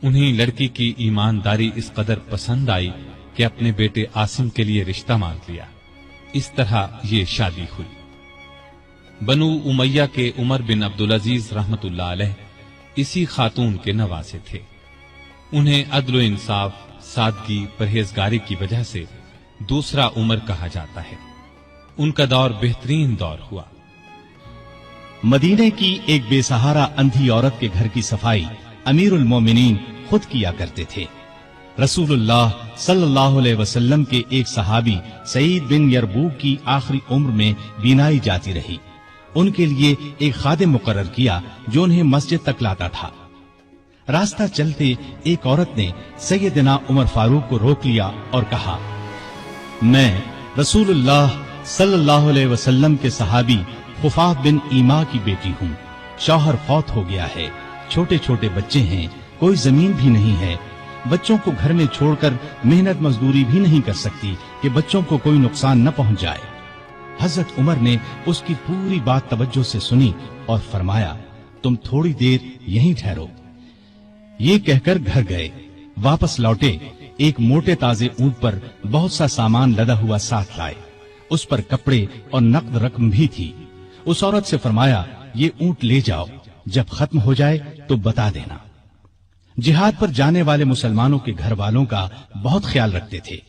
उन्हें लड़की की ईमानदारी इस कदर पसंद आई कि अपने बेटे आसिम के लिए रिश्ता मांग लिया। इस तरह ये शादी हुई। बनु उमैया के उमर बिन अब्दुल अजीज रहमतुल्लाह अलैह इसी खातून के नवासे थे। उन्हें अदल इंसाफ, सादगी, परहेजगारी की वजह से दूसरा उमर कहा जाता है। उनका दौर बेहतरीन दौर हुआ। मदीने की एक बेसहारा अंधी औरत के घर की सफाई अमीरुल मोमिनीन खुद किया करते थे। रसूलुल्लाह सल्लल्लाहु अलैहि वसल्लम के एक सहाबी सईद बिन यरबूक की आखिरी उम्र में बीनाई जाती रही। उनके लिए एक खादिम मुकर्रर किया जो उन्हें मस्जिद तक लाता था। रास्ता चलते एक औरत ने सैयदना उमर फारूक को रोक लिया और कहा, मैं रसूलुल्लाह सल्लल्लाहु अलैहि वसल्लम के सहाबी खुफाफ बिन ईमा की बेटी हूँ। शौहर फौत हो गया है, छोटे छोटे बच्चे हैं, कोई जमीन भी नहीं है। बच्चों को घर में छोड़कर मेहनत मजदूरी भी नहीं कर सकती कि बच्चों को कोई नुकसान न पहुंच जाए। हजरत उमर ने उसकी पूरी बात तवज्जो से सुनी और फरमाया, तुम थोड़ी देर यहीं ठहरो। ये कहकर घर गए। वापस लौटे, एक मोटे ताजे ऊंट पर बहुत सा सामान लदा हुआ साथ लाए। उस पर कपड़े और नकद रकम भी थी। उस औरत से फरमाया, ये ऊंट ले जाओ, जब खत्म हो जाए तो बता देना। जिहाद पर जाने वाले मुसलमानों के घर वालों का बहुत ख्याल रखते थे।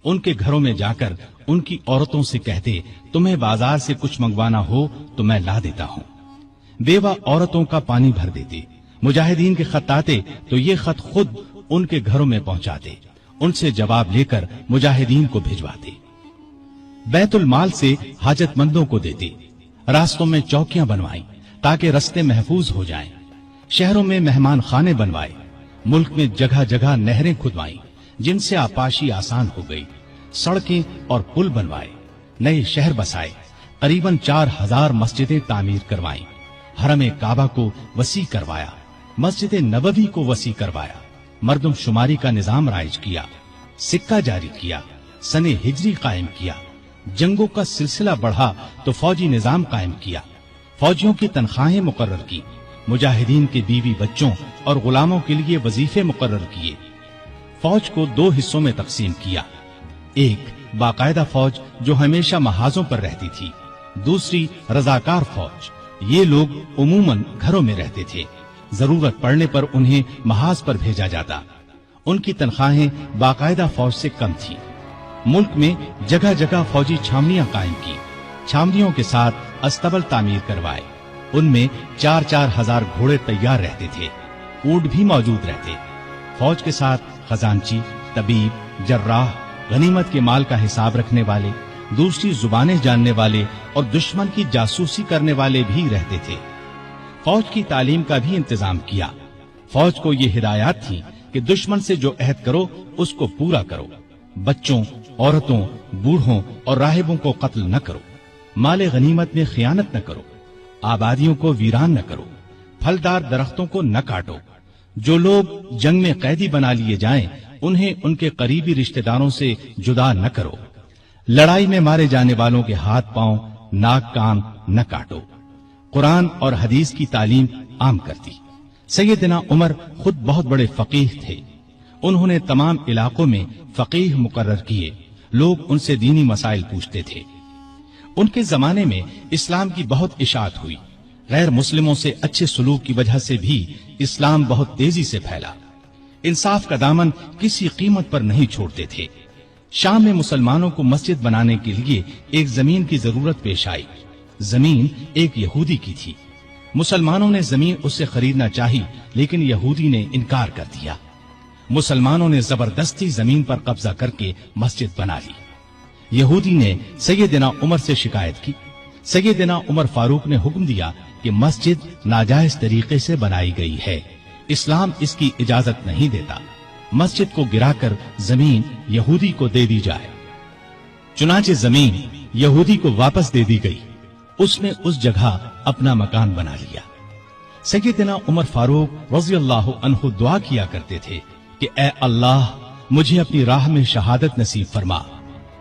उनके घरों में जाकर उनकी औरतों से कहते, तुम्हें बाजार से कुछ मंगवाना हो तो मैं ला देता हूँ। बेवा औरतों का पानी भर देते। मुजाहिदीन के खत आते तो ये खत खुद उनके घरों में पहुंचाते। उनसे जवाब लेकर मुजाहिदीन को भिजवाते। बैतुल माल से हाजतमंदों को देते। रास्तों में चौकियां बनवाई ताकि रास्ते महफूज हो जाएं। शहरों में मेहमान खाने बनवाए। मुल्क में जगह जगह नहरें खुदवाई जिनसे आपाशी आसान हो गई। सड़कें और पुल बनवाए। नए शहर बसाए। करीबन 4000 मस्जिदें तामीर करवाई। हरम काबा को वसी करवाया। मस्जिद नबवी को वसी करवाया। मर्दम शुमारी का निजाम राइज किया। सिक्का जारी किया। सने हिजरी कायम किया। जंगों का सिलसिला बढ़ा तो फौजी निजाम कायम किया। फौजियों की तनख्वाहें मुकर्रर की। मुजाहिदीन के बीवी बच्चों और गुलामों के लिए वजीफे मुकर्रर किए। फौज को 2 हिस्सों में तकसीम किया। एक बाकायदा फौज जो हमेशा महाजों पर रहती थी। दूसरी रजाकार फौज। ये लोग उमूमन घरों में रहते थे। जरूरत पड़ने पर उन्हें महाज पर भेजा जाता। उनकी तनख्वाहें बाकायदा फौज से कम थी। मुल्क में जगह जगह फौजी छावनियां कायम की। छावनियों के साथ अस्तबल तामीर करवाए। उनमें 4-4 हजार घोड़े तैयार रहते थे। ऊंट भी मौजूद रहते। फौज के साथ खजांची, तबीब, जर्राह, गनीमत के माल का हिसाब रखने वाले, दूसरी जुबानें जानने वाले और दुश्मन की जासूसी करने वाले भी रहते थे। फौज की तालीम का भी इंतजाम किया। फौज को ये हिदायत थी कि दुश्मन से जो अहद करो उसको पूरा करो। बच्चों, औरतों, बूढ़ों और राहिबों को कत्ल न करो। माले गनीमत में खियानत न करो। आबादियों को वीरान न करो। फलदार दरख्तों को न काटो। जो लोग जंग में कैदी बना लिए जाएं, उन्हें उनके करीबी रिश्तेदारों से जुदा न करो। लड़ाई में मारे जाने वालों के हाथ पांव, नाक, कान न काटो। कुरान और हदीस की तालीम आम करती। सैयदना उमर खुद बहुत बड़े फकीह थे। उन्होंने तमाम इलाकों में फकीह मुकर्रर किए। लोग उनसे दीनी मसाइल पूछते थे। उनके जमाने में इस्लाम की बहुत इशाअत हुई। गैर मुस्लिमों से अच्छे सलूक की वजह से भी इस्लाम बहुत तेजी से फैला। इंसाफ का दामन किसी कीमत पर नहीं छोड़ते थे। शाम में मुसलमानों को मस्जिद बनाने के लिए एक जमीन की जरूरत पेश आई। जमीन एक यहूदी की थी। मुसलमानों ने जमीन उससे खरीदना चाही, लेकिन यहूदी ने इनकार कर दिया। मुसलमानों ने जबरदस्ती जमीन पर कब्जा करके मस्जिद बना ली। यहूदी ने सैयदना उमर से शिकायत की। सैयदना उमर फारूक ने हुक्म दिया कि मस्जिद नाजायज तरीके से बनाई गई है। इस्लाम इसकी इजाजत नहीं देता। मस्जिद को गिराकर जमीन यहूदी को दे दी जाए। चुनाचे जमीन यहूदी को वापस दे दी गई। उसने उस जगह अपना मकान बना लिया। सैयदना उमर फारूक रज़ियल्लाहु अन्हु दुआ किया करते थे कि ए अल्लाह, मुझे अपनी राह में शहादत नसीब फरमा।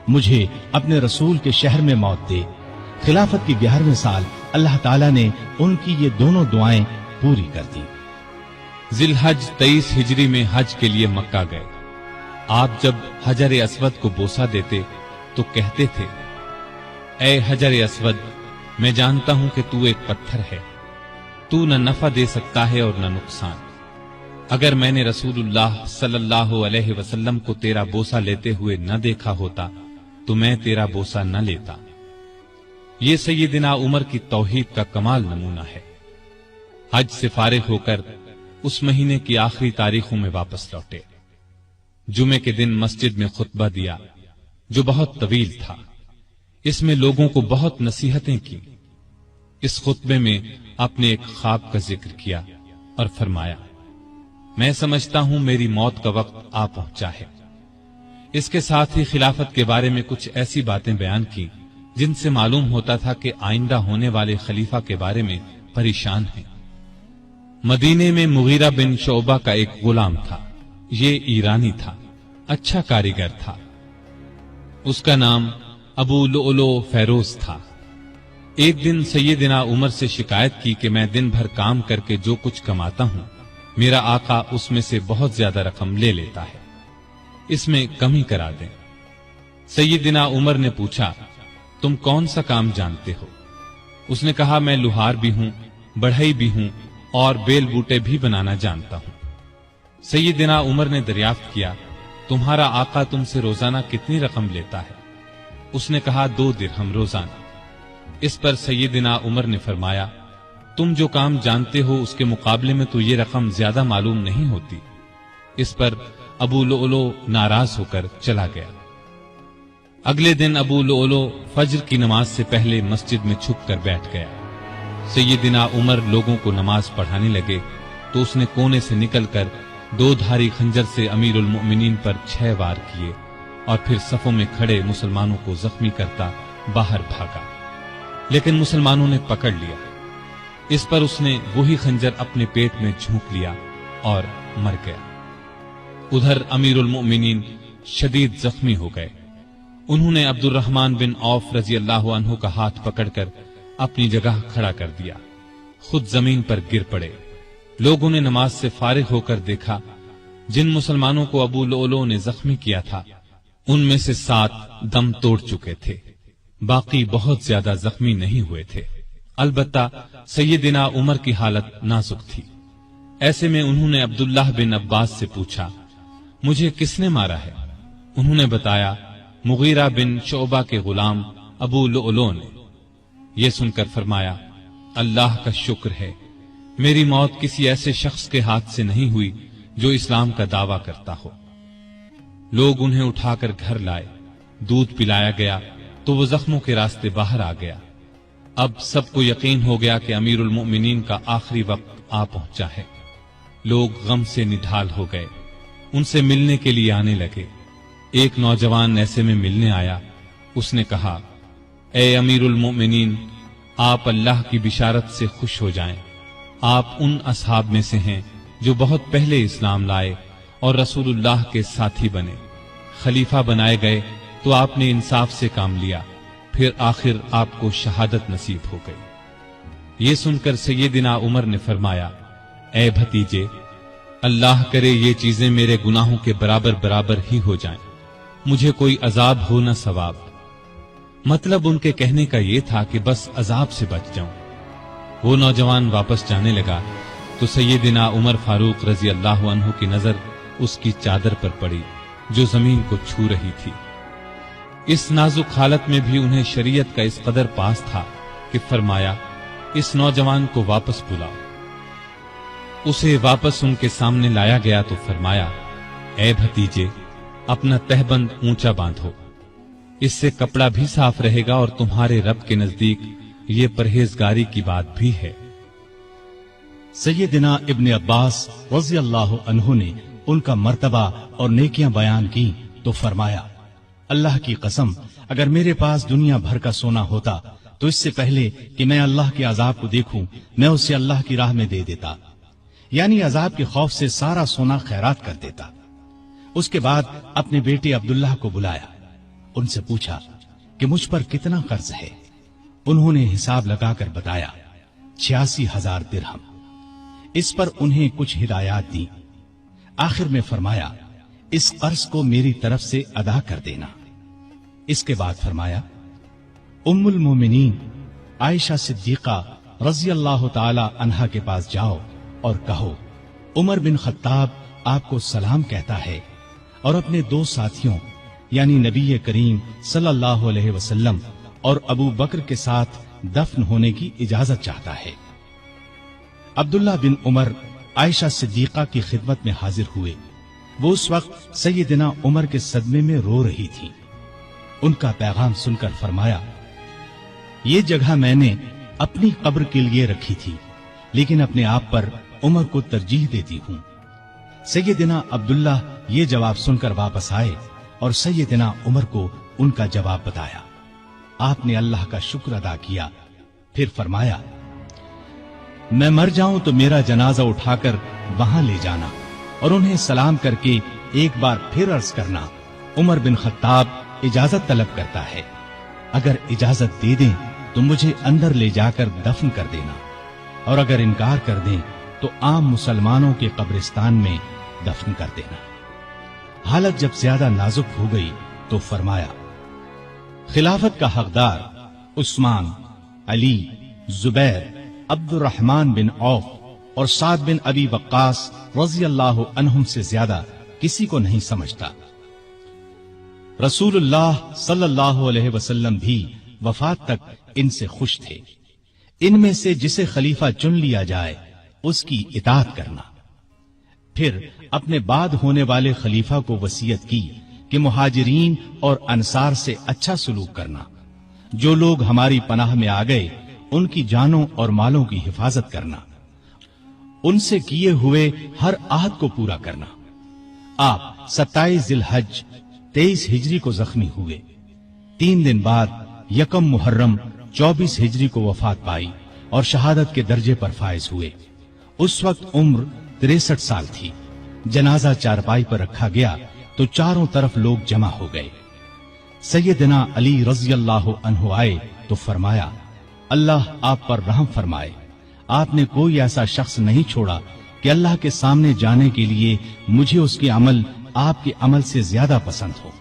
मुझे अपने रसूल के शहर में मौत दे। खिलाफत की 11वें साल अल्लाह ताला ने उनकी ये दोनों दुआएं पूरी कर दी। जिलहज 23 हिजरी में हज के लिए मक्का गए। आप जब हजर अस्वद को बोसा देते तो कहते थे, ऐ हजर अस्वद, मैं जानता हूं कि तू एक पत्थर है, तू न नफा दे सकता है और न नुकसान। अगर मैंने रसूलुल्लाह सल्लल्लाहु अलैहि वसल्लम को तेरा बोसा लेते हुए न देखा होता तो मैं तेरा बोसा न लेता। ये सैयदना उमर की तौहीद का कमाल नमूना है। हज से फारिग होकर उस महीने की आखिरी तारीखों में वापस लौटे। जुमे के दिन मस्जिद में खुतबा दिया जो बहुत तवील था। इसमें लोगों को बहुत नसीहतें की। इस खुतबे में आपने एक ख्वाब का जिक्र किया और फरमाया, मैं समझता हूं मेरी मौत का वक्त आ पहुंचा है। इसके साथ ही खिलाफत के बारे में कुछ ऐसी बातें बयान की जिनसे मालूम होता था कि आइंदा होने वाले खलीफा के बारे में परेशान हैं। मदीने में मुगीरा बिन शोबा का एक गुलाम था। ये ईरानी था, अच्छा कारीगर था। उसका नाम अबू लुअलो फैरोज था। एक दिन सैयदना उमर से शिकायत की कि मैं दिन भर काम करके जो कुछ कमाता हूं, मेरा आका उसमें से बहुत ज्यादा रकम ले लेता है, इसमें कमी करा दें। सैयदना उमर ने पूछा, तुम कौन सा काम जानते हो? उसने कहा, मैं लुहार भी हूं, बढ़ई भी हूं और बेल बूटे भी बनाना जानता हूं। सैयदना उमर ने दरियाफ्त किया, तुम्हारा आका तुमसे रोजाना कितनी रकम लेता है? उसने कहा, 2 दिरहम रोजाना। इस पर सैयदना उमर ने फरमाया, तुम जो काम जानते हो उसके मुकाबले में तो ये रकम ज्यादा मालूम नहीं होती। इस पर अबू लुअलो नाराज होकर चला गया। अगले दिन अबू लुअलो फज्र की नमाज से पहले मस्जिद में छुप कर बैठ गया। सैयदना उमर लोगों को नमाज पढ़ाने लगे तो उसने कोने से निकलकर 2 धारी खंजर से अमीरुल मोमिनीन पर 6 वार किए और फिर सफों में खड़े मुसलमानों को जख्मी करता बाहर भागा, लेकिन मुसलमानों ने पकड़ लिया। इस पर उसने वही खंजर अपने पेट में झोंक लिया और मर गया। उधर अमीरुल मोमिनीन शदीद जख्मी हो गए। उन्होंने अब्दुर्रहमान बिन औफ रजी अल्लाह अन्हु का हाथ पकड़कर अपनी जगह खड़ा कर दिया, खुद जमीन पर गिर पड़े। लोगों ने नमाज से फारिग होकर देखा, जिन मुसलमानों को अबू लुअलो ने जख्मी किया था उनमें से 7 दम तोड़ चुके थे, बाकी बहुत ज्यादा जख्मी नहीं हुए थे। अलबत्ता सैयदना उमर की हालत नाजुक थी। ऐसे में उन्होंने अब्दुल्लाह बिन अब्बास से पूछा, मुझे किसने मारा है? उन्होंने बताया, मुगीरा बिन शोबा के गुलाम अबू लुअलो ने। यह सुनकर फरमाया, अल्लाह का शुक्र है, मेरी मौत किसी ऐसे शख्स के हाथ से नहीं हुई जो इस्लाम का दावा करता हो। लोग उन्हें उठाकर घर लाए, दूध पिलाया गया तो वो जख्मों के रास्ते बाहर आ गया। अब सबको यकीन हो गया कि अमीरुल मोमिनीन का आखिरी वक्त आ पहुंचा है। लोग गम से निढाल हो गए, उनसे मिलने के लिए आने लगे। एक नौजवान ऐसे में मिलने आया। उसने कहा, ए अमीरुल मोमिनीन, आप अल्लाह की बिशारत से खुश हो जाएं। आप उन असहाब में से हैं जो बहुत पहले इस्लाम लाए और रसूलुल्लाह के साथी बने। खलीफा बनाए गए तो आपने इंसाफ से काम लिया, फिर आखिर आपको शहादत नसीब हो गई। ये सुनकर सैयदना उमर ने फरमाया, ए भतीजे, अल्लाह करे ये चीजें मेरे गुनाहों के बराबर बराबर ही हो जाएं, मुझे कोई अजाब हो न सवाब। मतलब उनके कहने का ये था कि बस अजाब से बच जाऊं। वो नौजवान वापस जाने लगा तो सैयदना उमर फारूक रजी अल्लाह अन्हु की नजर उसकी चादर पर पड़ी जो जमीन को छू रही थी। इस नाजुक हालत में भी उन्हें शरीयत का इस कदर पास था कि फरमाया, इस नौजवान को वापस बुलाओ। उसे वापस उनके सामने लाया गया तो फरमाया, ए भतीजे, अपना तहबंद ऊंचा बांधो, इससे कपड़ा भी साफ रहेगा और तुम्हारे रब के नजदीक ये परहेजगारी की बात भी है। सैयदना इब्ने अब्बास रज़ी अल्लाह अन्हु ने उनका मर्तबा और नेकियां बयान की तो फरमाया, अल्लाह की कसम, अगर मेरे पास दुनिया भर का सोना होता तो इससे पहले कि मैं अल्लाह के अजाब को देखूं, मैं उसे अल्लाह की राह में दे देता, यानी अजाब के खौफ से सारा सोना खैरात कर देता। उसके बाद अपने बेटे अब्दुल्लाह को बुलाया, उनसे पूछा कि मुझ पर कितना कर्ज है। उन्होंने हिसाब लगाकर बताया, 86,000 दिरहम। इस पर उन्हें कुछ हिदायत दी। आखिर में फरमाया, इस कर्ज को मेरी तरफ से अदा कर देना। इसके बाद फरमाया, उम्मुल मोमिनीन आयशा सिद्दीका रजी अल्लाह ताला अन्हा के पास जाओ और कहो, उमर बिन खत्ताब आपको सलाम कहता है और अपने दो साथियों यानी नबी करीम सल्लल्लाहु अलैहि वसल्लम और अबू बकर के साथ दफन होने की इजाजत चाहता है। अब्दुल्ला बिन उमर आयशा सिद्दीका की खिदमत में हाजिर हुए। वो उस वक्त सैयदना उमर के सदमे में रो रही थी। उनका पैगाम सुनकर फरमाया, ये जगह मैंने अपनी कब्र के लिए रखी थी, लेकिन अपने आप पर उमर को तरजीह देती हूं। सैयदना अब्दुल्ला ये जवाब सुनकर वापस आए और सैयदना उमर को उनका जवाब बताया। आपने अल्लाह का शुक्र अदा किया, फिर फरमाया, मैं मर जाऊं तो मेरा जनाजा उठाकर वहां ले जाना और उन्हें सलाम करके एक बार फिर अर्ज करना, उमर बिन खत्ताब इजाजत तलब करता है। अगर इजाजत दे दें तो मुझे अंदर ले जाकर दफन कर देना, और अगर इनकार कर दें तो आम मुसलमानों के कब्रिस्तान में दफन कर देना। हालत जब ज्यादा नाजुक हो गई तो फरमाया, खिलाफत का हकदार Usman, Ali, Zubair, Abdur Rahman bin Auf और साद बिन अबी वक्कास रजी अल्लाह अन्हुम से ज्यादा किसी को नहीं समझता। रसूलुल्लाह सल्लल्लाहु अलैहि वसल्लम भी वफात तक इनसे खुश थे। इनमें से जिसे खलीफा चुन लिया जाए उसकी इताअत करना। फिर अपने बाद होने वाले खलीफा को वसीयत की कि मुहाजिरीन और अंसार से अच्छा सलूक करना। जो लोग हमारी पनाह में आ गए उनकी जानों और मालों की हिफाजत करना। उनसे किए हुए हर आहद को पूरा करना। आप 27 जिलहज 23 हिजरी को जख्मी हुए। 3 दिन बाद यकम मुहर्रम 24 हिजरी को वफात पाई और शहादत के दर्जे पर फायज हुए। उस वक्त उम्र 63 साल थी। जनाजा चारपाई पर रखा गया तो चारों तरफ लोग जमा हो गए। सैयदना अली रजी अल्लाह अन्हु आए तो फरमाया, अल्लाह आप पर रहम फरमाए। आपने कोई ऐसा शख्स नहीं छोड़ा कि अल्लाह के सामने जाने के लिए मुझे उसके अमल आपके अमल से ज्यादा पसंद हो।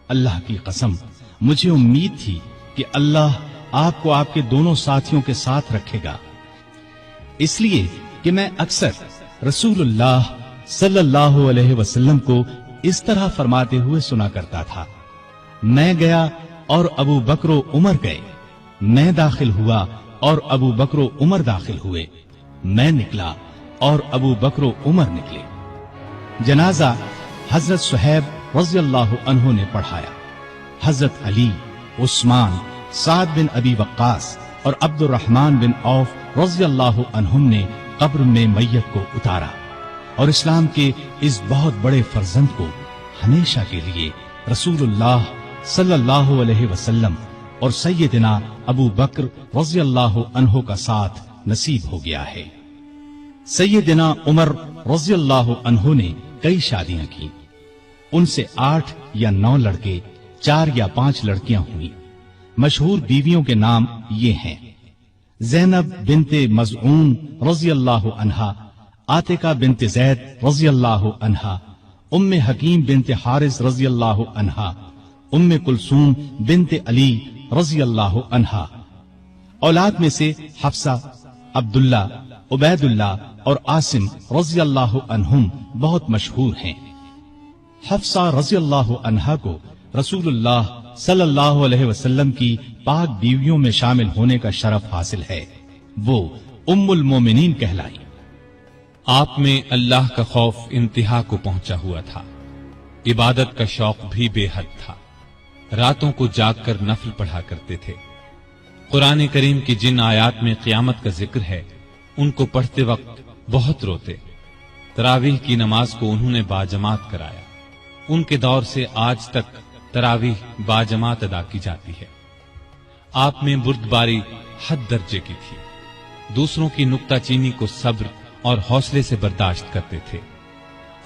अल्लाह की कसम, मुझे उम्मीद थी कि अल्लाह आपको आपके दोनों साथियों के साथ रखेगा, इसलिए कि मैं अक्सर रसूलुल्लाह सल्लल्लाहु अलैहि वसल्लम को इस तरह फरमाते हुए सुना करता था, मैं गया और अबू बकर उमर गए, मैं दाखिल हुआ और अबू बकर उमर दाखिल हुए, मैं निकला और अबू बकर उमर निकले। जनाजा हजरत सुहैब रज़ी अल्लाहु अन्हु ने पढ़ाया। हजरत अली, उस्मान, साद बिन अबी वक्कास और अब्दुर्रहमान बिन औफ रज़ी अल्लाहु अन्हुम ने कब्र में मैयत को उतारा और इस्लाम के इस बहुत बड़े फर्जंद को हमेशा के लिए रसूलुल्लाह सल्लल्लाहु अलैहि वसल्लम और सैयदना अबू बकर रज़ी अल्लाहु अन्हु का साथ नसीब हो गया है। सैयदना उमर रज़ी अल्लाहु अन्हु ने कई शादियां की। उनसे 8 या 9 लड़के, 4 या 5 लड़कियां हुई। मशहूर बीवियों के नाम ये हैं: ज़ैनब बिनते मज़ऊन रज़ी अल्लाहु अन्हा, आतिका बिनते ज़ैद रज़ी अल्लाहु अन्हा, उम्मे हकीम बिनते हारिस रज़ी अल्लाहु अन्हा, उम्मे कुलसूम बिनते अली रज़ी अल्लाहु अन्हा। औलाद में से हफ्सा, अब्दुल्ला, उबैदुल्ला और आसिम रज़ी अल्लाहु अन्हुम बहुत मशहूर हैं। हफ्सा रज़ी अल्लाहु अन्हा को रसूलुल्लाह सल्लल्लाहु अलैहि वसल्लम की पाक बीवियों में शामिल होने का शरफ हासिल है। वो उम्मुल मोमिनीन कहलाई। आप में अल्लाह का खौफ इंतहा को पहुंचा हुआ था। इबादत का शौक भी बेहद था। रातों को जागकर नफल पढ़ा करते थे। कुरान करीम की जिन आयात में क़यामत का जिक्र है उनको पढ़ते वक्त बहुत रोते। तरावीह की नमाज को उन्होंने बाजमात कराया। उनके दौर से आज तक तरावीह बाजमात अदा की जाती है। आप में बुर्दबारी हद दर्जे की थी। दूसरों की नुक्ताचीनी को सब्र और हौसले से बर्दाश्त करते थे।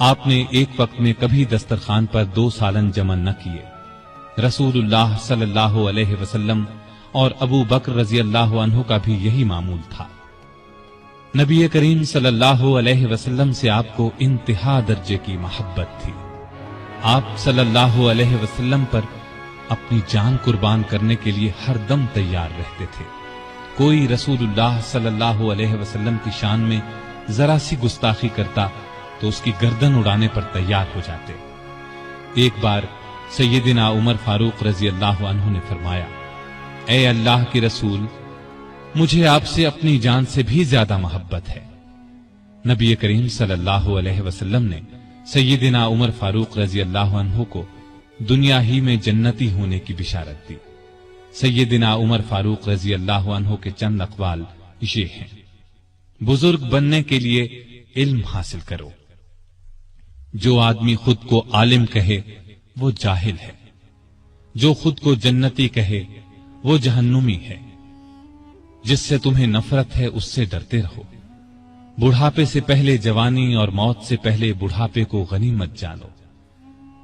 आपने एक वक्त में कभी दस्तरखान पर 2 सालन जमा न किए। रसूलुल्लाह सल्लल्लाहु अलैहि वसल्लम और अबू बकर रज़ी अल्लाहु अन्हु का भी यही मामूल था। نبی کریم صلی اللہ علیہ وسلم سے آپ کو انتہا درجے کی محبت تھی۔ آپ صلی اللہ علیہ وسلم پر اپنی جان قربان کرنے کے لیے ہر دم تیار رہتے تھے۔ کوئی رسول اللہ صلی اللہ علیہ وسلم کی شان میں ذرا سی گستاخی کرتا تو اس کی گردن اڑانے پر تیار ہو جاتے۔ ایک بار سیدنا عمر فاروق رضی اللہ عنہ نے فرمایا، اے اللہ کے رسول، مجھے آپ سے اپنی جان سے بھی زیادہ محبت ہے۔ نبی کریم صلی اللہ علیہ وسلم نے سیدنا عمر فاروق رضی اللہ عنہ کو دنیا ہی میں جنتی ہونے کی بشارت دی۔ سیدنا عمر فاروق رضی اللہ عنہ کے چند اقوال یہ ہیں: بزرگ بننے کے لیے علم حاصل کرو۔ جو آدمی خود کو عالم کہے وہ جاہل ہے، جو خود کو جنتی کہے وہ جہنمی ہے۔ جس سے تمہیں نفرت ہے اس سے ڈرتے رہو۔ بڑھاپے سے پہلے جوانی اور موت سے پہلے بڑھاپے کو غنیمت جانو۔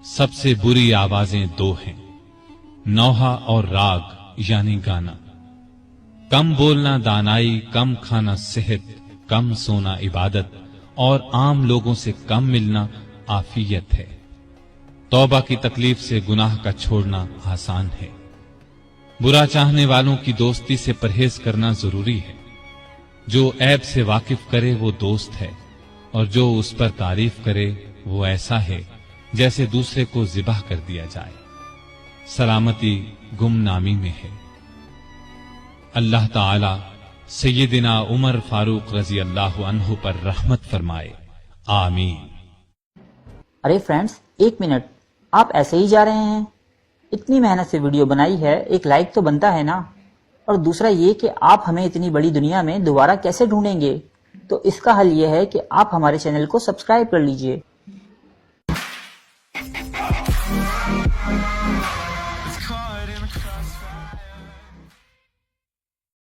سب سے بری آوازیں دو ہیں، نوحہ اور راگ یعنی گانا۔ کم بولنا دانائی، کم کھانا صحت، کم سونا عبادت، اور عام لوگوں سے کم ملنا عافیت ہے۔ توبہ کی تکلیف سے گناہ کا چھوڑنا آسان ہے۔ برا چاہنے والوں کی دوستی سے پرہیز کرنا ضروری ہے۔ جو عیب سے واقف کرے وہ دوست ہے، اور جو اس پر تعریف کرے وہ ایسا ہے جیسے دوسرے کو ذبح کر دیا جائے۔ سلامتی گمنامی میں ہے۔ اللہ تعالی سیدنا عمر فاروق رضی اللہ عنہ پر رحمت فرمائے، آمین۔ ارے فرینڈز، 1 منٹ، آپ ایسے ہی جا رہے ہیں؟ اتنی محنت سے ویڈیو بنائی ہے، ایک لائک تو بنتا ہے نا؟ اور دوسرا یہ کہ آپ ہمیں اتنی بڑی دنیا میں دوبارہ کیسے ڈھونڈیں گے؟ تو اس کا حل یہ ہے کہ آپ ہمارے چینل کو سبسکرائب کر لیجئے۔ It's caught in the crossfire.